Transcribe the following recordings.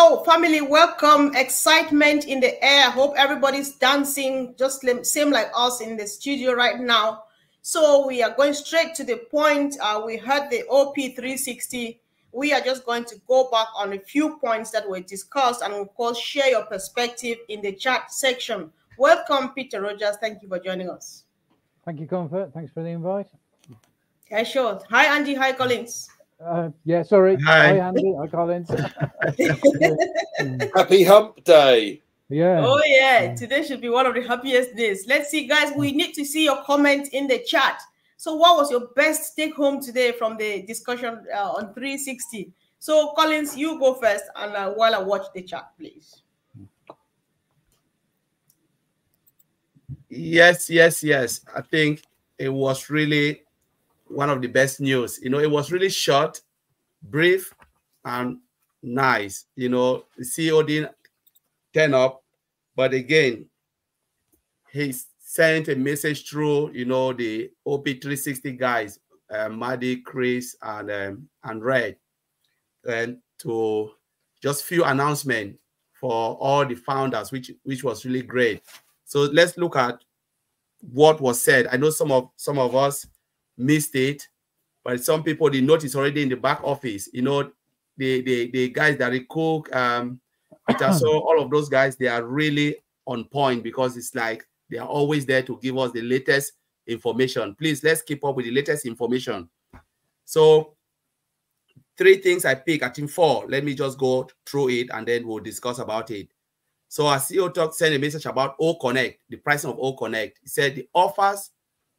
So, family, welcome. Excitement in the air. Hope everybody's dancing just same like us in the studio right now. So we are going straight to the point. We heard the OP360. We are just going to go back on a few points that were discussed and of course share your perspective in the chat section. Welcome, Peter Rogers. Thank you for joining us. Thank you, Comfort. Thanks for the invite. Yeah, sure. Hi, Andy. Hi, Collins. Yeah, sorry. Hi, Andy. Hi, Collins. Happy Hump Day. Yeah. Oh, yeah. Today should be one of the happiest days. Let's see, guys. We need to see your comment in the chat. So what was your best take home today from the discussion on 360? So, Collins, you go first, and while I watch the chat, please. Yes. I think it was really one of the best news. You know, it was really short, brief, and nice. You know, the CEO didn't turn up, but again, he sent a message through, you know, the OP360 guys, Maddie, Chris, and Red, and to just few announcements for all the founders, which was really great. So let's look at what was said. I know some of us missed it, but some people did notice already in the back office. You know, the guys that cook, Peter, so all of those guys, they are really on point because it's like they are always there to give us the latest information. Please, let's keep up with the latest information. So 3 things I pick, I think 4. Let me just go through it and then we'll discuss about it. So our CEO sent a message about OConnect, the pricing of OConnect. He said the offers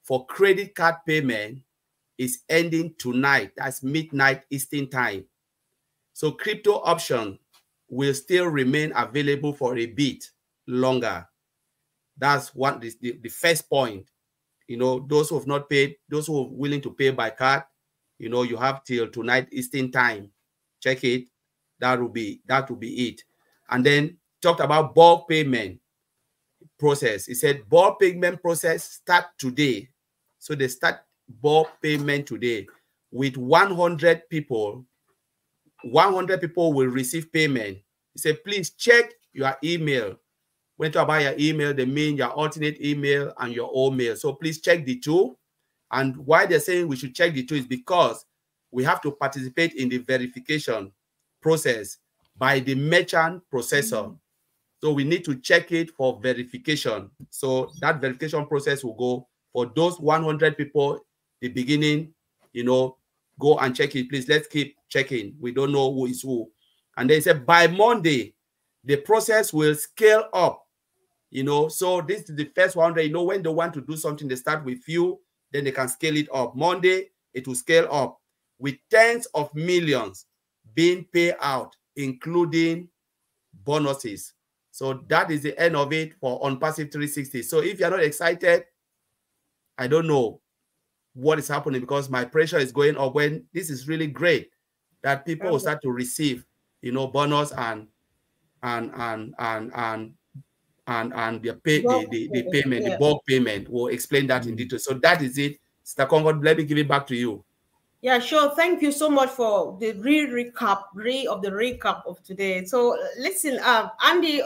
for credit card payment is ending tonight. That's midnight Eastern time. So crypto option will still remain available for a bit longer. That's one, the first point. You know, those who have not paid, those who are willing to pay by card, you know, you have till tonight Eastern time. Check it. That will be it. And then talked about bulk payment process. He said bulk payment process start today. So they start bulk payment today with 100 people. 100 people will receive payment. He said, please check your email. When you talk about your email, they mean your alternate email and your OMail. So please check the 2. And why they're saying we should check the 2 is because we have to participate in the verification process by the merchant processor. So we need to check it for verification. So that verification process will go for those 100 people, the beginning, you know, go and check it. Please, let's keep checking. We don't know who is who. And they said by Monday, the process will scale up, you know. So this is the first 100. You know, when they want to do something, they start with few, then they can scale it up. Monday, it will scale up with tens of millions being paid out, including bonuses. So that is the end of it for OnPassive 360. So if you're not excited, I don't know what is happening because my pressure is going up when this is really great that people will start to receive, you know, bonus and the payment, the bulk payment. We'll explain that in detail. So that is it. Mr. Concord, let me give it back to you. Yeah, sure. Thank you so much for the recap of today. So listen, Andy,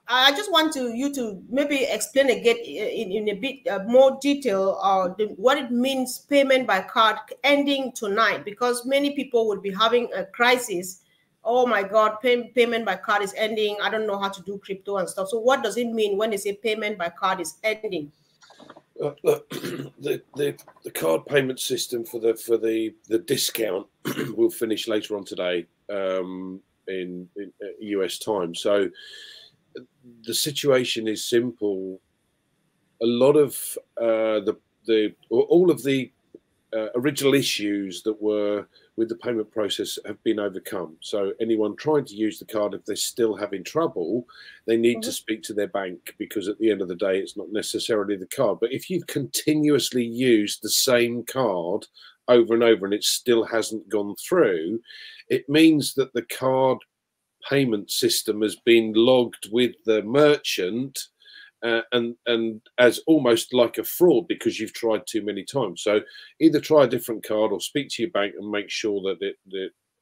I just want you to maybe explain again in a bit more detail what it means payment by card ending tonight, because many people would be having a crisis. Oh my God, payment by card is ending. I don't know how to do crypto and stuff. So what does it mean when they say payment by card is ending? Look, the card payment system for the discount will finish later on today in US time. So the situation is simple. A lot of all of the original issues that were with the payment process have been overcome. So anyone trying to use the card, if they're still having trouble, they need to speak to their bank, because at the end of the day, it's not necessarily the card. But if you've continuously used the same card over and over and it still hasn't gone through, it means that the card payment system has been logged with the merchant and as almost like a fraud because you've tried too many times. So either try a different card or speak to your bank and make sure that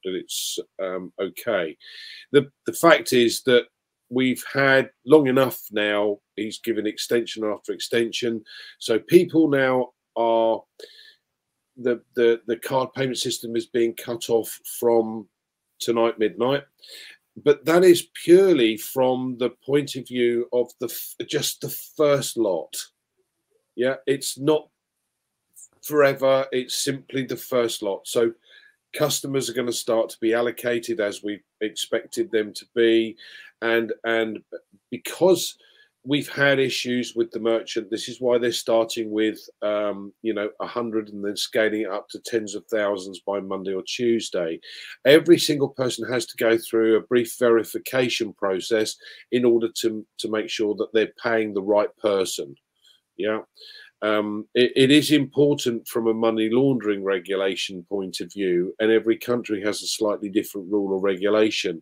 that it's okay. The fact is that we've had long enough now. He's given extension after extension, so people now are the card payment system is being cut off from tonight midnight. But that is purely from the point of view of just the first lot. Yeah, it's not forever. It's simply the first lot. So customers are going to start to be allocated as we expected them to be, and because we've had issues with the merchant, this is why they're starting with 100 and then scaling it up to tens of thousands by Monday or Tuesday. Every single person has to go through a brief verification process in order to make sure that they're paying the right person. Yeah. It is important from a money laundering regulation point of view, and every country has a slightly different rule or regulation.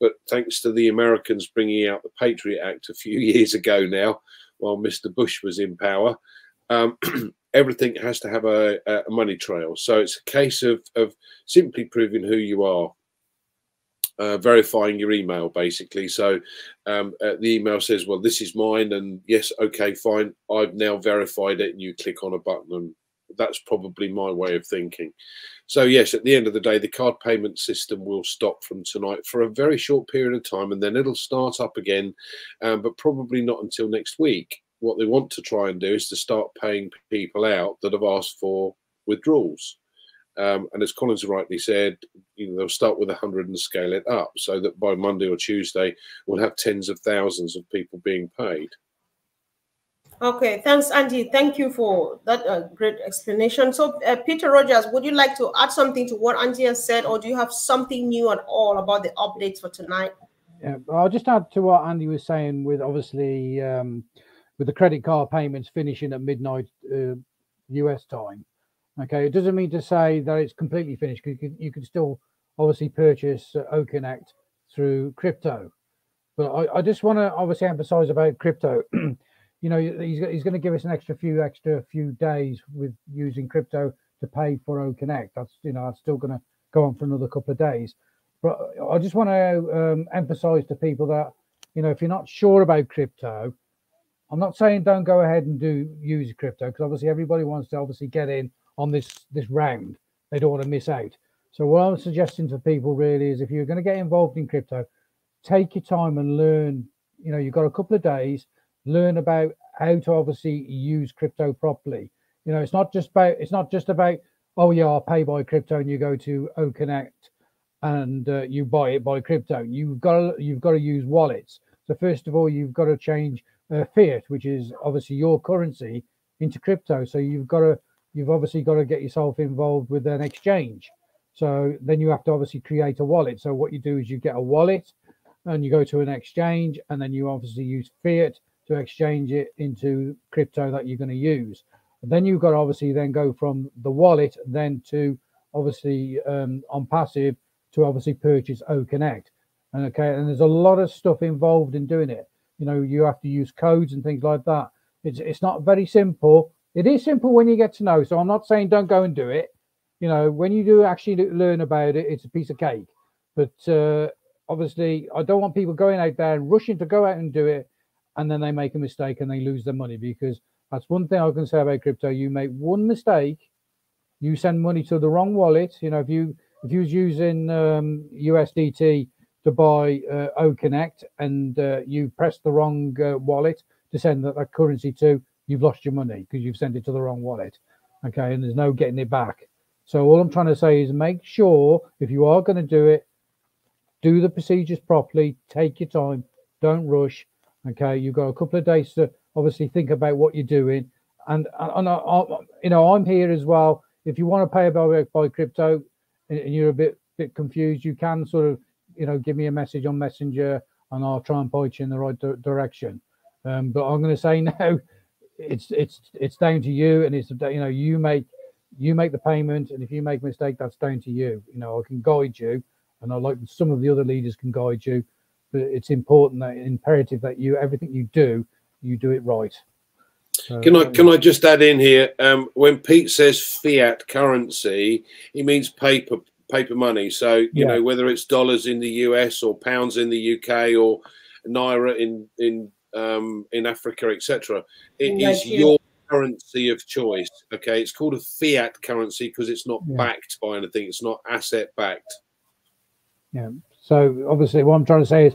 But thanks to the Americans bringing out the Patriot Act a few years ago now, while Mr. Bush was in power, everything has to have a money trail. So it's a case of simply proving who you are. Verifying your email, basically. So the email says, well, this is mine, and yes, okay, fine, I've now verified it, and you click on a button, and that's probably my way of thinking. So yes, at the end of the day, the card payment system will stop from tonight for a very short period of time, and then it'll start up again, but probably not until next week. What they want to try and do is to start paying people out that have asked for withdrawals. And as Collins rightly said, they'll start with 100 and scale it up, so that by Monday or Tuesday, we'll have tens of thousands of people being paid. Okay, thanks, Andy. Thank you for that great explanation. So, Peter Rogers, would you like to add something to what Andy has said, or do you have something new at all about the updates for tonight? Yeah, I'll just add to what Andy was saying with obviously with the credit card payments finishing at midnight US time. Okay, it doesn't mean to say that it's completely finished. You can still obviously purchase OConnect through crypto. But I just want to obviously emphasize about crypto. He's going to give us an extra few days with using crypto to pay for OConnect. That's that's still going to go on for another couple of days. But I just want to emphasize to people that if you're not sure about crypto, I'm not saying don't go ahead and use crypto, because obviously everybody wants to obviously get in on this round. They don't want to miss out. So what I'm suggesting to people really is, if you're going to get involved in crypto, take your time and learn. You've got a couple of days. Learn about how to obviously use crypto properly. It's not just about oh yeah, I'll pay by crypto, and you go to OConnect and you buy it by crypto. You've got to use wallets. So first of all, you've got to change fiat, which is obviously your currency, into crypto. So you've obviously got to get yourself involved with an exchange. So then you have to obviously create a wallet. So what you do is you get a wallet, and you go to an exchange, and then you obviously use fiat to exchange it into crypto that you're going to use. And then you've got to obviously then go from the wallet then to obviously OnPassive to obviously purchase OConnect. And there's a lot of stuff involved in doing it. You have to use codes and things like that. It's not very simple. It is simple when you get to know. So I'm not saying don't go and do it. When you do actually learn about it, it's a piece of cake. But obviously, I don't want people going out there and rushing to go out and do it, and then they make a mistake and they lose their money. Because that's one thing I can say about crypto. You make one mistake, you send money to the wrong wallet. If you was using USDT to buy OConnect, and you press the wrong wallet to send that currency to, you've lost your money because you've sent it to the wrong wallet. Okay, and there's no getting it back. So all I'm trying to say is, make sure if you are going to do it, do the procedures properly, take your time, don't rush. Okay, you've got a couple of days to obviously think about what you're doing. And I'm here as well. If you want to pay by crypto and you're a bit confused, you can sort of give me a message on Messenger, and I'll try and point you in the right direction. But I'm going to say now, it's down to you, and it's you make the payment, and if you make a mistake, that's down to you. I can guide you, and I like some of the other leaders can guide you, but it's imperative that everything you do it right. So, can I just add in here? When Pete says fiat currency, he means paper paper money. So you know, whether it's dollars in the US or pounds in the UK or naira in Africa, etc., it is your currency of choice. Okay, it's called a fiat currency because it's not backed by anything. It's not asset backed. Yeah. So obviously, what I'm trying to say is,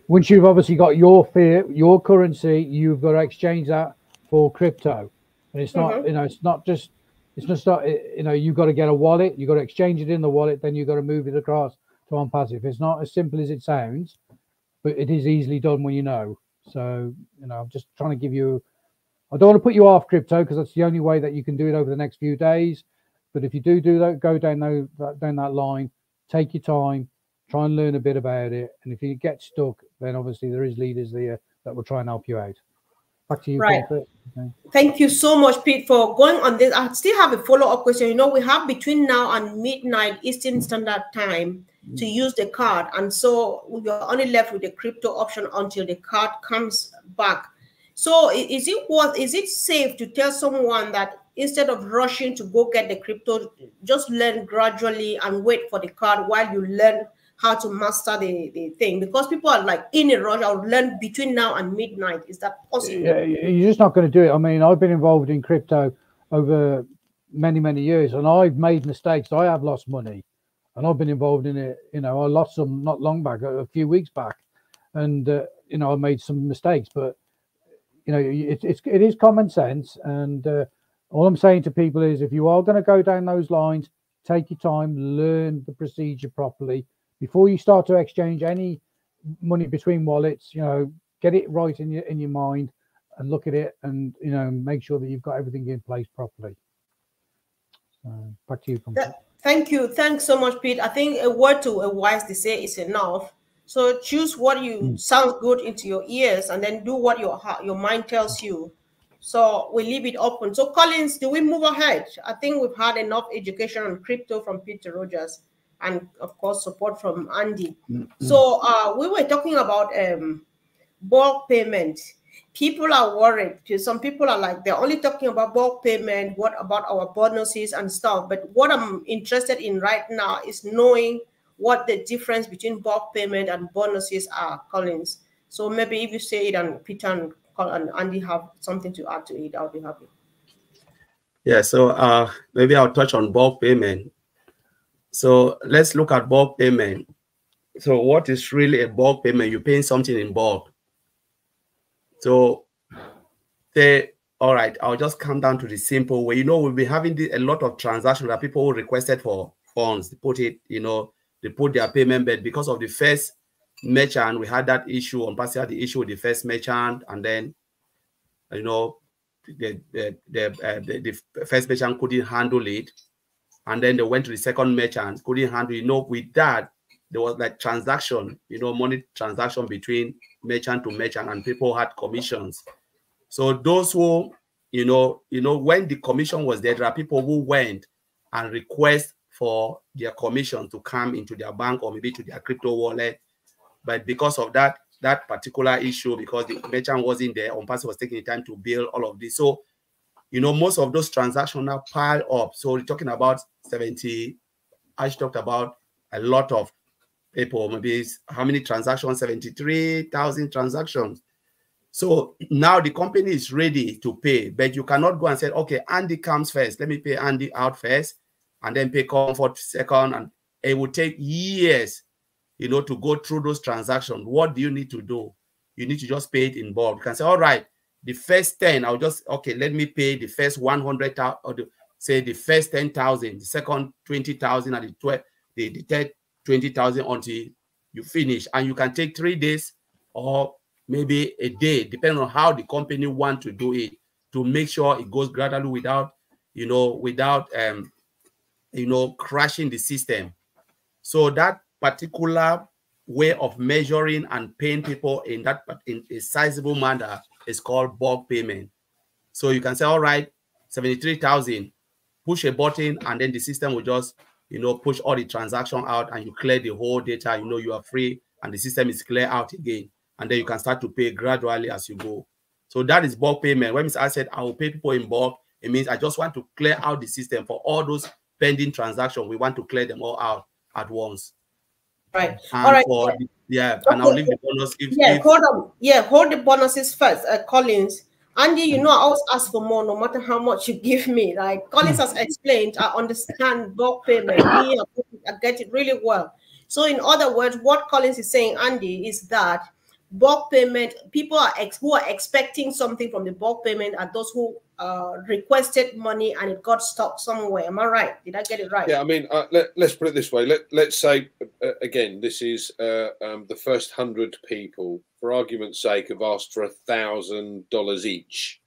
once you've obviously got your fiat, your currency, you've got to exchange that for crypto, and it's not, you know, it's not just, you know, you've got to get a wallet, you've got to exchange it in the wallet, then you've got to move it across to OnPassive. It's not as simple as it sounds, but it is easily done when you know. So, you know, I'm just trying to give you, I don't want to put you off crypto because that's the only way that you can do it over the next few days. But if you do that, go down that line, take your time, try and learn a bit about it. And if you get stuck, then obviously there is leaders there that will try and help you out. Back to you. Right. Okay. Thank you so much, Pete, for going on this. I still have a follow-up question. You know, we have between now and midnight Eastern Standard Time to use the card. And so we're only left with the crypto option until the card comes back. So is it safe to tell someone that instead of rushing to go get the crypto, just learn gradually and wait for the card while you learn how to master the thing? Because people are like in a rush. I'll learn between now and midnight. Is that possible? Yeah, you're just not going to do it. I mean, I've been involved in crypto over many years, and I've made mistakes. I have lost money, and I've been involved in it. You know, I lost some not long back, a few weeks back, and you know, I made some mistakes. But you know, it is common sense, and all I'm saying to people is, if you are going to go down those lines, take your time, learn the procedure properly before you start to exchange any money between wallets. You know, get it right in your mind and look at it, and you know, make sure that you've got everything in place properly. So back to you. Thank you. Thanks so much, Pete. I think a word to a wise, they say, is enough. So choose what you sounds good into your ears, and then do what your mind tells you. So we leave it open. So Collins, do we move ahead? I think we've had enough education on crypto from Peter Rogers, and of course support from Andy. So we were talking about bulk payment. People are worried because some people are like, they're only talking about bulk payment. What about our bonuses and stuff? But what I'm interested in right now is knowing what the difference between bulk payment and bonuses are, Collins. So maybe if you say it and Peter and Andy have something to add to it, I'll be happy. Yeah, so maybe I'll touch on bulk payment. So let's look at bulk payment. So what is really a bulk payment? You're paying something in bulk. So all right, I'll just come down to the simple way. You know, we'll be having a lot of transactions that people requested for funds. They put it, you know, they put their payment bed because of the first merchant. We had that issue. OnPassive had the issue with the first merchant, and then, you know, the first merchant couldn't handle it, and then they went to the second merchant, couldn't handle it. You know, with that, there was like transaction, you know, money transaction between merchant to merchant, and people had commissions. So those who, you know, when the commission was there are people who went and request for their commission to come into their bank or maybe to their crypto wallet. But because of that particular issue, because the merchant wasn't there, OnPassive was taking the time to build all of this. So, you know, most of those transactions now pile up. So we're talking about 70, I talked about a lot of people, maybe how many transactions? 73,000 transactions. So now the company is ready to pay, but you cannot go and say, okay, Andy comes first. Let me pay Andy out first and then pay Comfort second. And it will take years, you know, to go through those transactions. What do you need to do? You need to just pay it in bulk. You can say, all right, the first 10, I'll just, okay, let me pay the first 100,000, or say the first 10,000, the second 20,000, and the third 20,000 until you finish. And you can take 3 days or maybe a day, depending on how the company want to do it, to make sure it goes gradually without, you know, crashing the system. So that particular way of measuring and paying people in a sizable manner is called bulk payment. So you can say, all right, 73,000, push a button, and then the system will just, you know, push all the transaction out, and you clear the whole data. You know, you are free, and the system is clear out again. And then you can start to pay gradually as you go. So that is bulk payment. When I said I will pay people in bulk, it means I just want to clear out the system for all those pending transaction, we want to clear them all out at once. Right. And All right. for yeah, okay. And I'll leave the bonus hold on. Yeah, hold the bonuses first, Collins. Andy, you know I always ask for more no matter how much you give me. Like Collins has explained, I understand bulk payment. Me, I get it really well. So in other words, what Collins is saying, Andy, is that bulk payment, people who are expecting something from the bulk payment are those who requested money and it got stuck somewhere. Am I right? Did I get it right? Yeah, I mean, let's put it this way. Let's say, again, this is the first 100 people, for argument's sake, have asked for $1,000 each,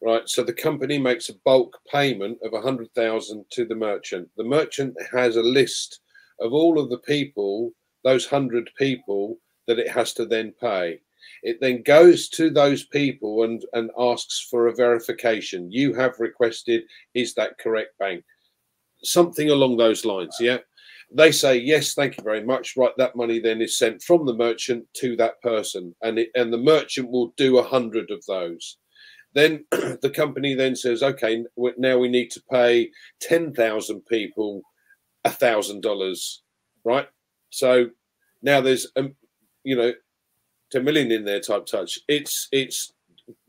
right? So the company makes a bulk payment of 100,000 to the merchant. The merchant has a list of all of the people, those 100 people, that it has to then pay. It then goes to those people and asks for a verification. You have requested, is that correct, bank? Something along those lines, yeah? They say, yes, thank you very much. Right, that money then is sent from the merchant to that person. And the merchant will do 100 of those. Then the company then says, okay, now we need to pay 10,000 people $1,000, right? So now there's, you know, 10 million in there type touch. It's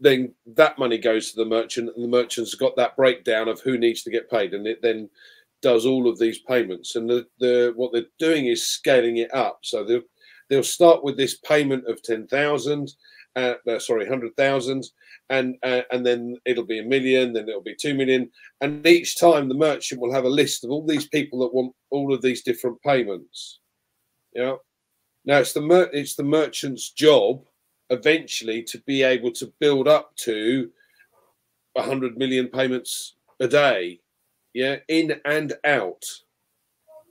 then that money goes to the merchant, and the merchant's got that breakdown of who needs to get paid, and it then does all of these payments. And what they're doing is scaling it up. So they'll start with this payment of 10,000, 100,000, and then it'll be 1 million, then it'll be 2 million, and each time the merchant will have a list of all these people that want all of these different payments. Yeah. Now it's the merchant's job eventually to be able to build up to 100 million payments a day, yeah, in and out.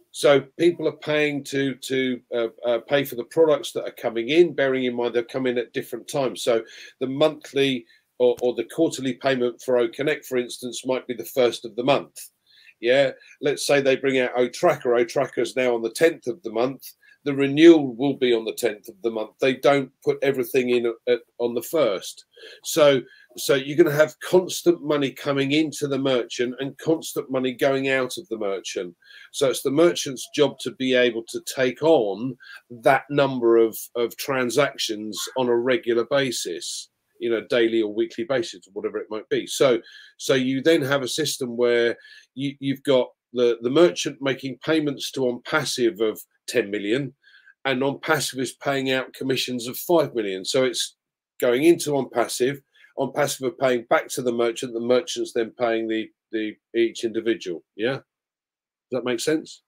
So people are paying to pay for the products that are coming in, bearing in mind they're coming at different times. So the monthly or the quarterly payment for OConnect, for instance, might be the 1st of the month. Yeah, let's say they bring out OTracker. OTracker is now on the 10th of the month. The renewal will be on the 10th of the month. They don't put everything in on the 1st. So you're going to have constant money coming into the merchant and constant money going out of the merchant. So it's the merchant's job to be able to take on that number of transactions on a regular basis, you know, daily or weekly basis, or whatever it might be. So you then have a system where you've got the merchant making payments to OnPassive of 10 million, and OnPassive is paying out commissions of 5 million. So it's going into OnPassive. OnPassive are paying back to the merchant. The merchant's then paying the each individual. Yeah, does that make sense?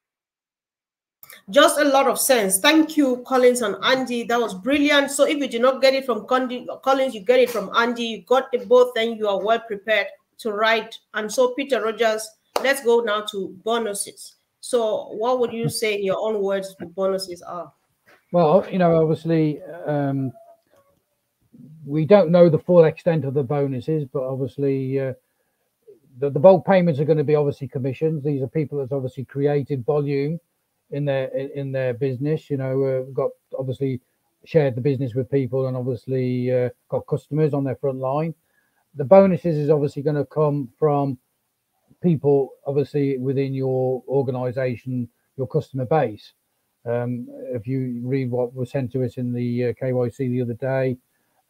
Just a lot of sense. Thank you, Collins and Andy. That was brilliant. So if you did not get it from Collins, you get it from Andy. You got it both, then you are well prepared to write. And so, Peter Rogers, let's go now to bonuses. So what would you say in your own words the bonuses are? Well, you know, obviously, we don't know the full extent of the bonuses, but obviously the bulk payments are going to be obviously commissions. These are people that's obviously created volume in their business, you know, got obviously shared the business with people and obviously got customers on their front line. The bonuses is obviously going to come from people obviously within your organization, your customer base. If you read what was sent to us in the KYC the other day,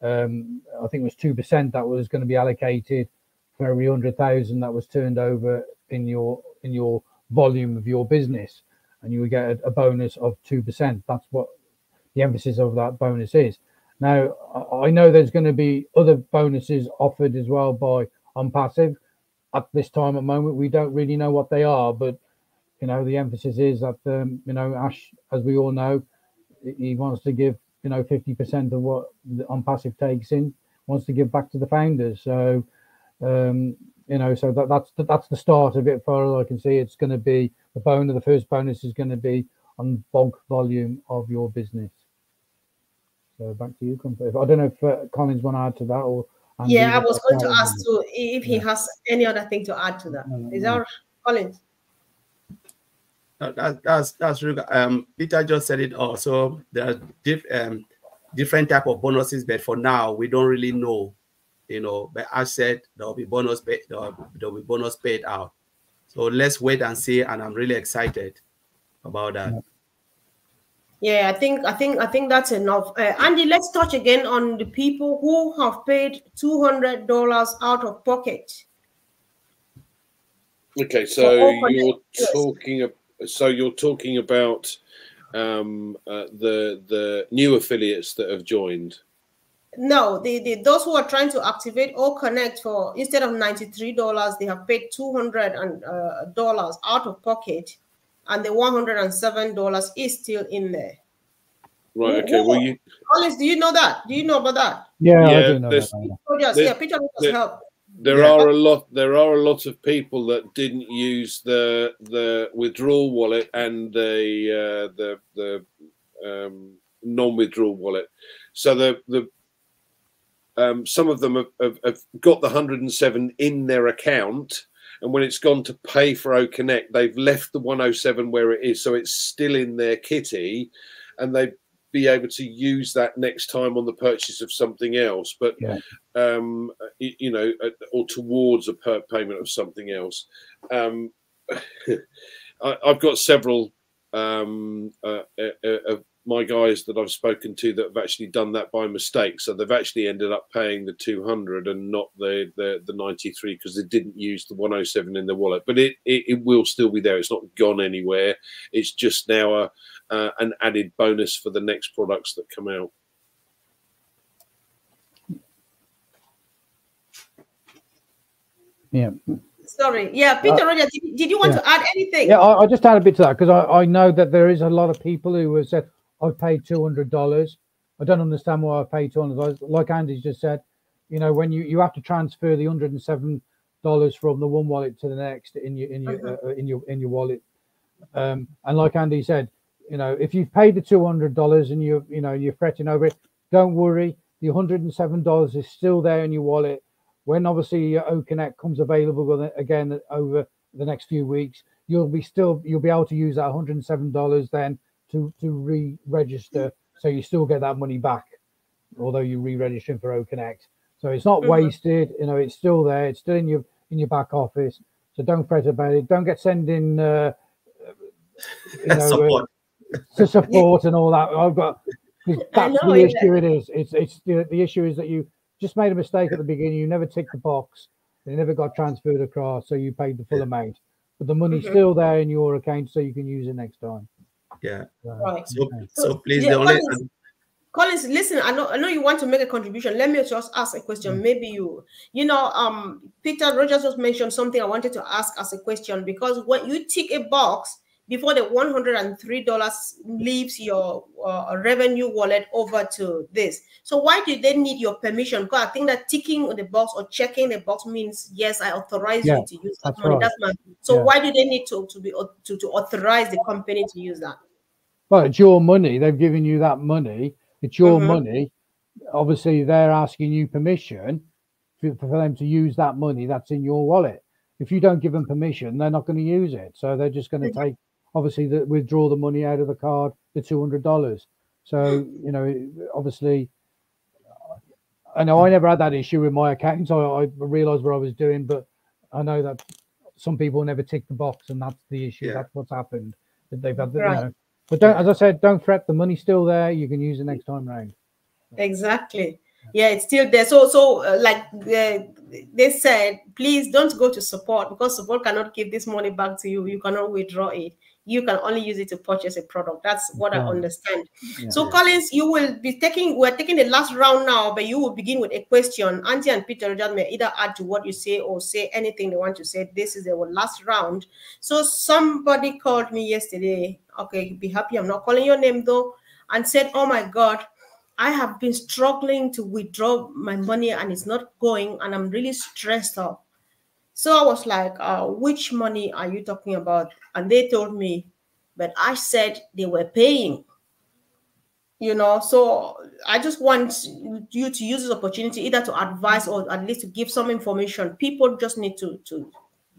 I think it was 2% that was going to be allocated for every 100,000 that was turned over in your volume of your business, and you would get a bonus of 2%. That's what the emphasis of that bonus is. Now, I know there's going to be other bonuses offered as well by OnPassive. At this time at the moment, we don't really know what they are, but you know, the emphasis is that you know, Ash, as we all know, he wants to give, you know, 50% of what the OnPassive takes in, wants to give back to the founders. So you know, so that's the start of it. As far as I can see, it's going to be the first bonus is going to be on bulk volume of your business. So back to you. I don't know if Collins want to add to that, or Andy, yeah, I was going to ask too if he has any other thing to add to that. Is that Collins? That's really Peter just said it all. So there are different type of bonuses, but for now we don't really know, you know. But as said, there will be bonus paid out. So let's wait and see, and I'm really excited about that. Yeah, I think that's enough. Andy, let's touch again on the people who have paid $200 out of pocket. Okay, so you're talking about the new affiliates that have joined. No, those who are trying to activate OConnect for, instead of $93, they have paid $200 out of pocket, and the $107 is still in there. Right. Okay. Well, you, Collins, do you know that? Do you know about that? Yeah, I do know that. Peter just help. There are a lot of people that didn't use the withdrawal wallet and the non-withdrawal wallet. So some of them have got the 107 in their account, and when it's gone to pay for OConnect, they've left the 107 where it is, so it's still in their kitty, and they be able to use that next time on the purchase of something else, but you know, or towards a payment of something else. I've got several of my guys that I've spoken to that have actually done that by mistake, so they've actually ended up paying the 200 and not the 93 because they didn't use the 107 in the wallet. But it will still be there. It's not gone anywhere. It's just now an added bonus for the next products that come out. Yeah. Sorry. Yeah, Peter, Roger, did you want to add anything? Yeah, I just add a bit to that because I know that there is a lot of people who have said, I've paid $200. I don't understand why I paid $200. Like Andy's just said, you know, when you have to transfer the $107 from the one wallet to the next in your wallet. And like Andy said, you know, if you've paid the $200 and you're fretting over it, don't worry. The $107 is still there in your wallet. When obviously your OConnect comes available again over the next few weeks, you'll be able to use that $107 then to re-register, so you still get that money back, although you're re-registering for OConnect. So it's not wasted. You know, it's still there. It's still in your back office. So don't fret about it. Don't get sending support and all that. I've got, that's the issue. It is. It's the issue is that you just made a mistake at the beginning. You never ticked the box. It never got transferred across, so you paid the full amount. But the money's still there in your account, so you can use it next time. Yeah. Right. So please, Collins, listen, I know you want to make a contribution. Let me just ask a question. Maybe Peter Rogers just mentioned something I wanted to ask as a question, because when you tick a box before the $103 leaves your revenue wallet over to this, so why do they need your permission? Because I think that ticking the box or checking the box means yes, I authorize you to use that money. Right. Why do they need to authorize the company to use that? Well, it's your money. They've given you that money. It's your money. Obviously, they're asking you permission for them to use that money that's in your wallet. If you don't give them permission, they're not going to use it. So they're just going to take, obviously, withdraw the money out of the card, the $200. So, you know, obviously, I know I never had that issue with my account. So I realized what I was doing, but I know that some people never tick the box, and that's the issue. Yeah. That's what's happened. They've had, you know. But don't, as I said, don't fret. The money's still there. You can use it next time round. Exactly. Yeah, it's still there. So like they said, please don't go to support, because support cannot give this money back to you. You cannot withdraw it. You can only use it to purchase a product. That's what I understand. Yeah. So Collins, we're taking the last round now, but you will begin with a question. Auntie and Peter just may either add to what you say or say anything they want to say. This is the last round. So somebody called me yesterday. Okay, be happy I'm not calling your name though, and said, oh my God, I have been struggling to withdraw my money and it's not going, and I'm really stressed out. So I was like, which money are you talking about? And they told me, but I said they were paying. You know, so I just want you to use this opportunity either to advise or at least to give some information. People just need to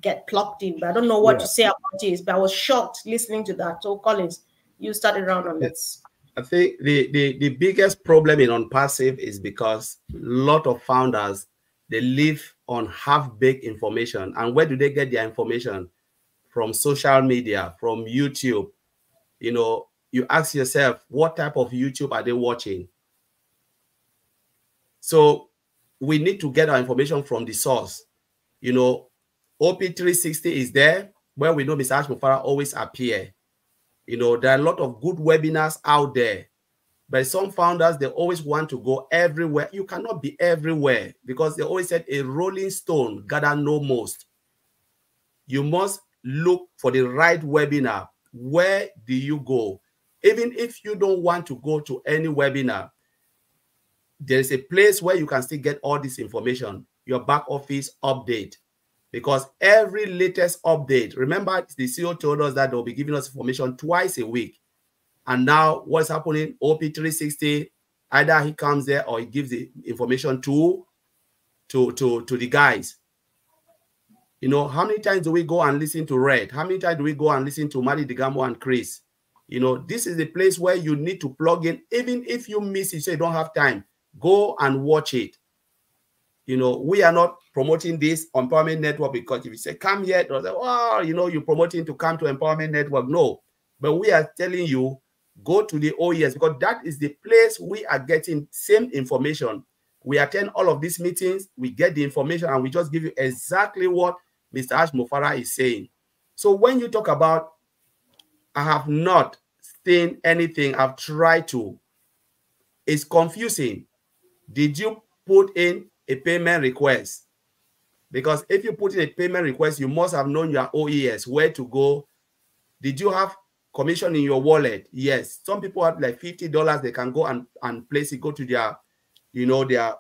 get plugged in, but I don't know what to say about this, but I was shocked listening to that. So Collins, you started around on this. I think the biggest problem in OnPassive is because a lot of founders, they live on half-baked information. And where do they get their information? from social media, from YouTube, you know, you ask yourself, what type of YouTube are they watching? So we need to get our information from the source. You know, OP360 is there, where we know Mr. Ash Mufara always appear. You know, there are a lot of good webinars out there, but some founders, they always want to go everywhere. You cannot be everywhere, because they always said a rolling stone gather no most. You must look for the right webinar. Where do you go? Even if you don't want to go to any webinar, there is a place where you can still get all this information, your back office update. Because every latest update, remember the CEO told us that they'll be giving us information twice a week. And now what's happening? OP360, either he comes there or he gives the information to the guys. You know, how many times do we go and listen to Red? How many times do we go and listen to Mali Digamo and Chris? You know, this is the place where you need to plug in. Even if you miss it, so you don't have time, go and watch it. You know, we are not promoting this Empowerment Network because if you say come here, they'll say, oh, you know, you're promoting to come to Empowerment Network. No, but we are telling you, go to the OES, because that is the place we are getting same information. We attend all of these meetings, we get the information, and we just give you exactly what Mr. Ash Mufara is saying. So when you talk about, I have not seen anything, I've tried to, it's confusing. Did you put in a payment request? Because if you put in a payment request, you must have known your OES, where to go. Did you have commission in your wallet? Yes. Some people have like $50, they can go and place it, go to their, you know, their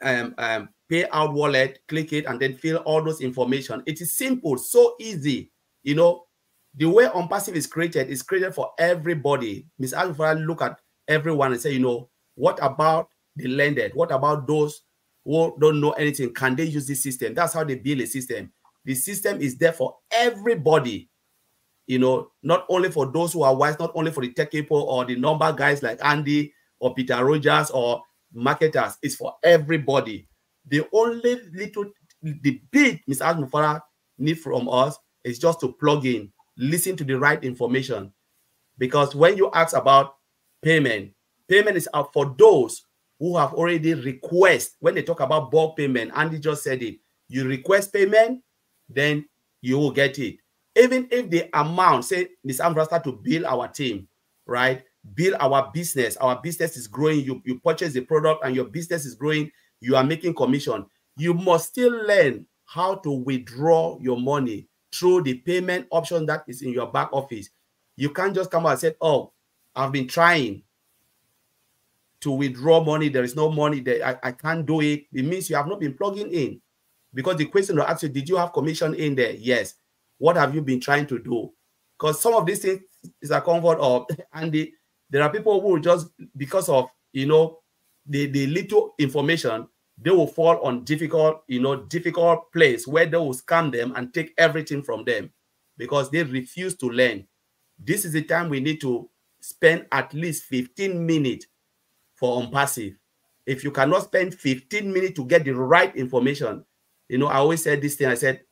payout wallet, click it, and then fill all those information. It is simple, so easy. You know, the way OnPassive is created for everybody. Ms. Alpha look at everyone and say, you know, what about the landed? What about those who don't know anything? Can they use this system? That's how they build a system. The system is there for everybody. You know, not only for those who are wise, not only for the tech people or the number guys like Andy or Peter Rogers or marketers. It's for everybody. The only the big Mr. Mufara need from us is just to plug in, listen to the right information. Because when you ask about payment, payment is out for those who have already request. When they talk about bulk payment, Andy just said it. You request payment, then you will get it. Even if the amount, say, Ms. Amra start to build our team, right? Build our business is growing. You purchase the product and your business is growing. You are making commission. You must still learn how to withdraw your money through the payment option that is in your back office. You can't just come out and say, oh, I've been trying to withdraw money. There is no money there. I can't do it. It means you have not been plugging in. Because the question will ask you, did you have commission in there? Yes. What have you been trying to do? Because some of these things is a comfort of, and there are people who just, because of, you know, the little information, they will fall on difficult place where they will scam them and take everything from them because they refuse to learn. This is the time we need to spend at least 15 minutes for OnPassive. If you cannot spend 15 minutes to get the right information, you know, I always said this thing, I said,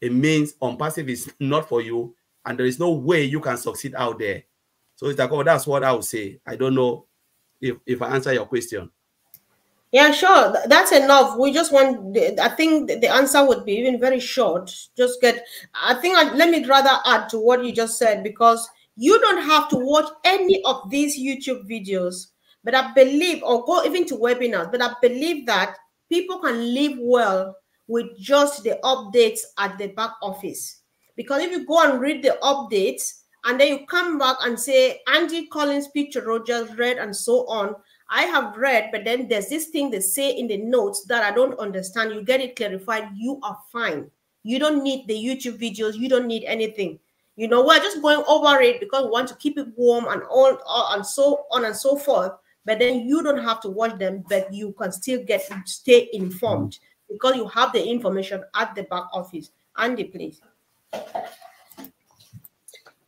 it means OnPassive is not for you, and there is no way you can succeed out there. So it's like, oh, that's what I would say. I don't know if I answer your question. Yeah, sure. That's enough. We just want, I think the answer would be even very short. Just get, I think, let me rather add to what you just said, because you don't have to watch any of these YouTube videos, but I believe, or go even to webinars, but I believe that people can live well with just the updates at the back office. Because if you go and read the updates, and then you come back and say, Andy Collins, Peter Rogers read, and so on, I have read, but then there's this thing they say in the notes that I don't understand. You get it clarified, you are fine. You don't need the YouTube videos. You don't need anything. You know, we're just going over it because we want to keep it warm and all and so on and so forth. But then you don't have to watch them, but you can still stay informed because you have the information at the back office. Andy, please.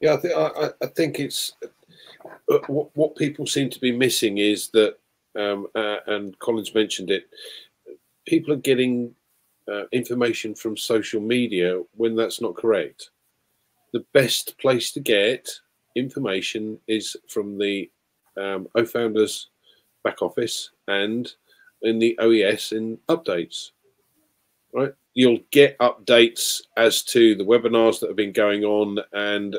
Yeah, I think it's what people seem to be missing is that, and Collins mentioned it, people are getting information from social media when that's not correct. the best place to get information is from the OFounders back office and in the OES in updates, right? You'll get updates as to the webinars that have been going on, and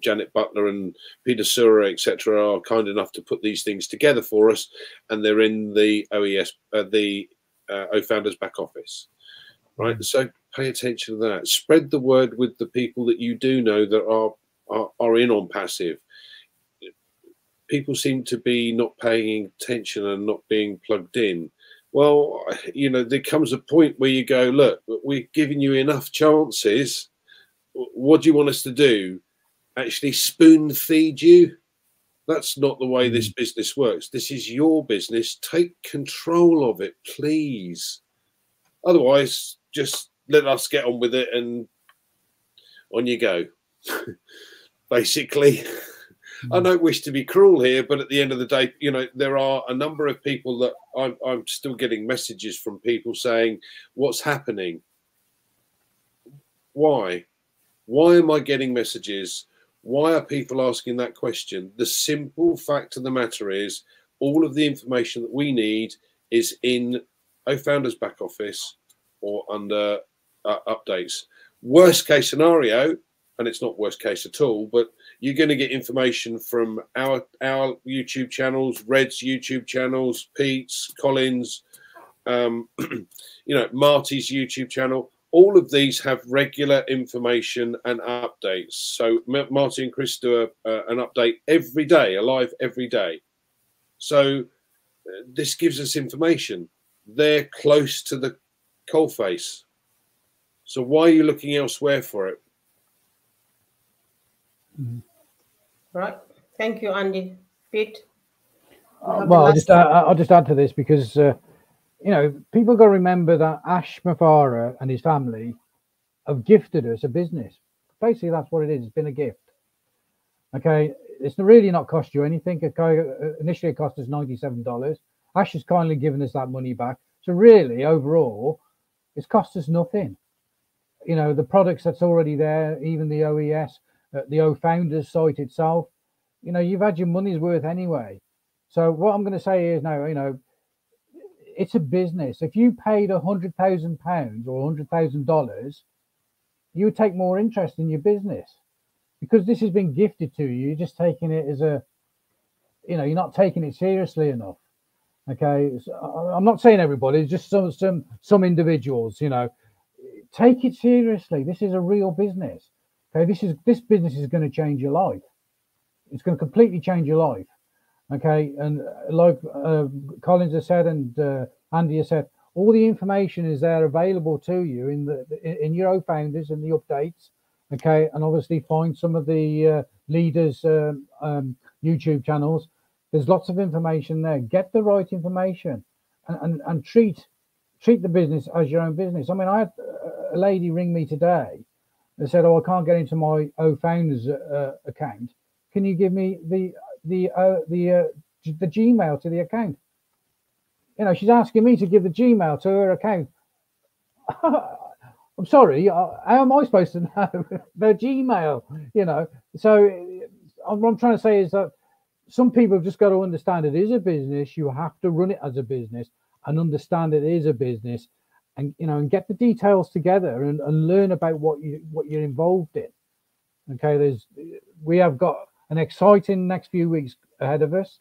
Janet Butler and Peter Sura, etc., are kind enough to put these things together for us, and they're in the OES, the OFounders back office, right? So pay attention to that. Spread the word with the people that you do know that are in OnPassive. People seem to be not paying attention and not being plugged in. Well, you know, there comes a point where you go, look, we've given you enough chances. What do you want us to do? Actually spoon feed you? That's not the way this business works. This is your business. Take control of it, please. Otherwise, just let us get on with it and on you go. Basically. I don't wish to be cruel here, but at the end of the day, you know, there are a number of people that I'm still getting messages from people saying, what's happening? Why? Why am I getting messages? Why are people asking that question? The simple fact of the matter is all of the information that we need is in OFounders back office or under updates. Worst case scenario, and it's not worst case at all, but you're going to get information from our YouTube channels, Red's YouTube channels, Pete's, Colin's, you know, Marty's YouTube channel. All of these have regular information and updates. So Marty and Chris do an update every day, alive every day. So this gives us information. They're close to the coalface. So why are you looking elsewhere for it? Right. Thank you, Andy. Pete? Well, I'll just add to this because, you know, people got to remember that Ash Mafara and his family have gifted us a business. Basically, that's what it is. It's been a gift. Okay. It's really not cost you anything. Initially, it cost us $97. Ash has kindly given us that money back. So really, overall, it's cost us nothing. You know, the products that's already there, even the OES, the OFounders site itself, you know, you've had your money's worth anyway. So what I'm going to say is now, you know, it's a business. If you paid £100,000 or $100,000, you would take more interest in your business because this has been gifted to you. You're just taking it as a, you know, you're not taking it seriously enough. Okay, so I'm not saying everybody, just some individuals. You know, take it seriously. This is a real business. Okay, this business is going to change your life. It's going to completely change your life. Okay, and like Collins has said and Andy has said, all the information is there available to you in your OFounders and the updates. Okay, and obviously find some of the leaders' YouTube channels. There's lots of information there. Get the right information and treat the business as your own business. I mean, I had a lady ring me today. They said, "Oh, I can't get into my OFounders account. Can you give me the Gmail to the account?" You know, she's asking me to give the Gmail to her account. I'm sorry, how am I supposed to know the Gmail? You know, so what I'm trying to say is that some people have just got to understand it is a business. You have to run it as a business and understand it is a business. And you know, and get the details together and learn about what you're involved in. Okay, we have got an exciting next few weeks ahead of us,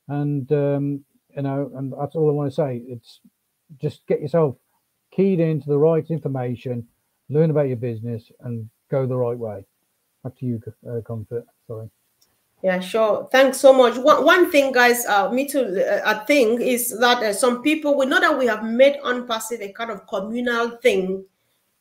and you know, and that's all I want to say. It's just get yourself keyed into the right information, learn about your business, and go the right way. Back to you, Comfort. Sorry. Yeah, sure. Thanks so much. One thing, guys, me too, I think is that some people, we know that we have made OnPassive a kind of communal thing.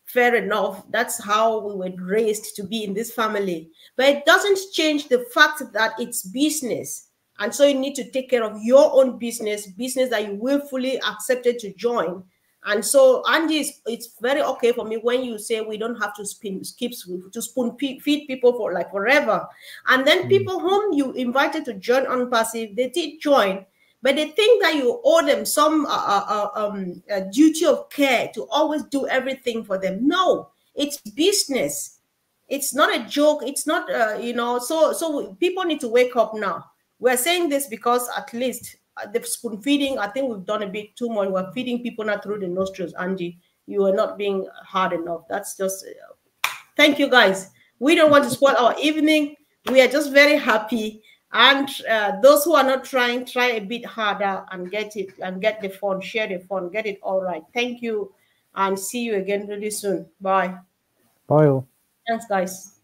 Fair enough. That's how we were raised to be in this family. But it doesn't change the fact that it's business. And so you need to take care of your own business that you willfully accepted to join. And so, Andy, it's very okay for me when you say we don't have to spoon feed people for like forever. And then people whom you invited to join OnPassive, they did join, but they think that you owe them some duty of care to always do everything for them. No, it's business. It's not a joke. It's not, you know, so people need to wake up now. We're saying this because at least the spoon feeding, I think we've done a bit too much. We're feeding people not through the nostrils, Andy. You are not being hard enough. That's just, thank you guys. We don't want to spoil our evening. We are just very happy. And those who are not trying, try a bit harder and get it, and get the phone, share the phone, get it all right. Thank you, and see you again really soon. Bye. Bye all. Thanks, guys.